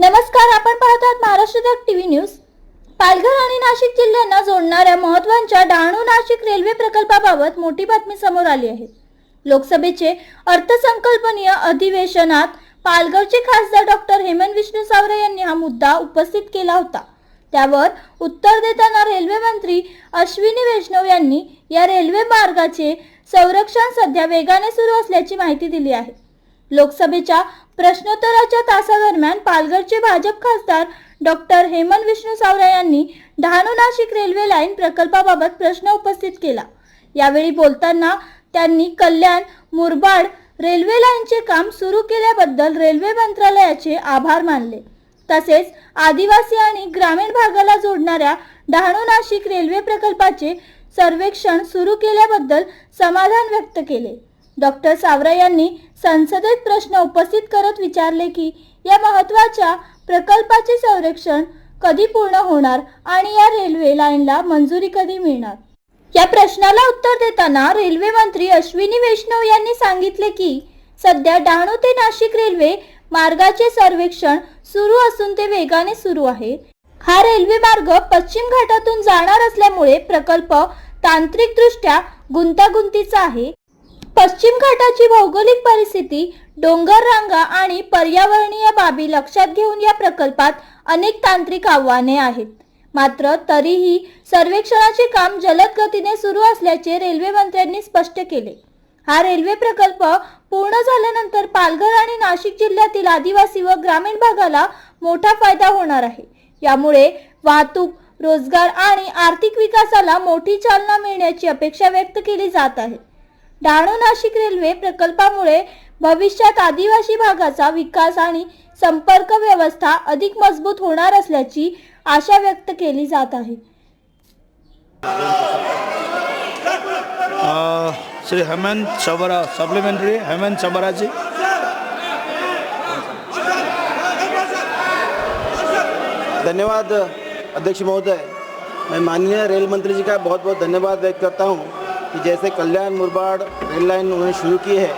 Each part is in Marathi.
नमस्कार, आपण पाहतात महाराष्ट्र तक टीव्ही न्यूज। पालघर आणि नाशिक जिल्ह्यांना जोडणाऱ्या महत्त्वाच्या डहाणू नाशिक रेल्वे प्रकल्पाबाबत मोठी बातमी समोर आली आहे। लोकसभेचे अर्थसंकल्पीय अधिवेशनात पालघरचे खासदार डॉक्टर हेमंत विष्णू सावरे यांनी हा मुद्दा उपस्थित केला होता। त्यावर उत्तर देताना रेल्वे मंत्री अश्विनी वैष्णव यांनी या रेल्वे मार्गाचे संरक्षण सध्या वेगाने सुरू असल्याची माहिती दिली आहे। लोकसभेच्या प्रश्नोत्तराच्या तासादरम्यान पालघरचे भाजप खासदार डॉक्टर हेमंत विष्णू सावरे यांनी डहाणू नाशिक रेल्वे लाईन प्रकल्पाबाबत प्रश्न उपस्थित केला। यावेळी बोलताना त्यांनी कल्याण मुरबाड रेल्वे लाईनचे काम सुरू केल्याबद्दल रेल्वे मंत्रालयाचे आभार मानले। तसेच आदिवासी आणि ग्रामीण भागाला जोडणाऱ्या डहाणू नाशिक रेल्वे प्रकल्पाचे सर्वेक्षण सुरू केल्याबद्दल समाधान व्यक्त केले। डॉक्टर सावरे यांनी संसदेत प्रश्न उपस्थित करत विचारले की या महत्त्वाच्या प्रकल्पाचे सर्वेक्षण कधी पूर्ण होणार आणि या रेल्वे लाईनला मंजुरी कधी मिळणार। या प्रश्नाला उत्तर देताना रेल्वे मंत्री अश्विनी वैष्णव यांनी सांगितले की सध्या डहाणू ते नाशिक रेल्वे मार्गाचे सर्वेक्षण सुरू असून ते वेगाने सुरू आहे। हा रेल्वे मार्ग पश्चिम घाटातून जाणार असल्यामुळे प्रकल्प तांत्रिकदृष्ट्या गुंतागुंतीचा आहे। पश्चिम घाटाची भौगोलिक परिस्थिती, डोंगर रांगा आणि पर्यावरणीय बाबी लक्षात घेऊन या प्रकल्पात अनेक तांत्रिक आव्हाने आहेत। मात्र तरीही सर्वेक्षणाचे काम जलद गतीने सुरू असल्याचे रेल्वे मंत्र्यांनी स्पष्ट केले। हा रेल्वे प्रकल्प पूर्ण झाल्यानंतर पालघर आणि नाशिक जिल्ह्यातील आदिवासी व ग्रामीण भागाला मोठा फायदा होणार आहे। यामुळे वाहतूक, रोजगार आणि आर्थिक विकासाला मोठी चालना मिळण्याची अपेक्षा व्यक्त केली जात आहे। डहाणू नाशिक रेल्वे प्रकल्पामुळे भविष्यात आदिवासी भागाचा विकास आणि संपर्क व्यवस्था अधिक मजबूत होणार असल्याची आशा व्यक्त केली जात आहे। श्री हेमंत सबरा सप्लीमेंट्री हेमंत सबरा जी। धन्यवाद अध्यक्ष महोदय। मैं माननीय रेल मंत्री जी का बहुत बहुत धन्यवाद व्यक्त करता हूं कि जैसे कल्याण मुरबाड रेल लाइन उन्होंने शुरू की है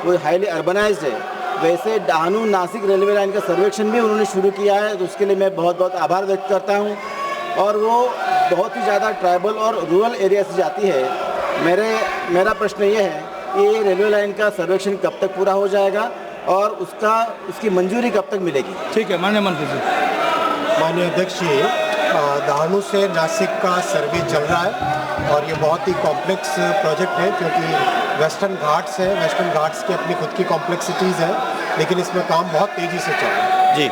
वो हाईली अर्बनाइज्ड है, वैसे डहाणू नासिक रेलवे लाइन का सर्वेक्षण भी उन्होंने शुरू किया है, तो उसके लिए मैं बहुत बहुत आभार व्यक्त करता हूं। और वो बहुत ही ज़्यादा ट्राइबल और रूरल एरिया से जाती है। मेरा प्रश्न ये है कि रेलवे लाइन का सर्वेक्षण कब तक पूरा हो जाएगा और उसकी मंजूरी कब तक मिलेगी? ठीक है माननीय मंत्री जी। माननीय अध्यक्ष जी, डहाणू से नासिक का सर्वे चल रहा है और ये बहुत ही कॉम्प्लेक्स प्रोजेक्ट है क्योंकि वेस्टर्न घाट्स है। वेस्टर्न घाट्स की अपनी खुद की कॉम्प्लेक्सिटीज़ है, लेकिन इसमें काम बहुत तेज़ी से चल रहा है। जी।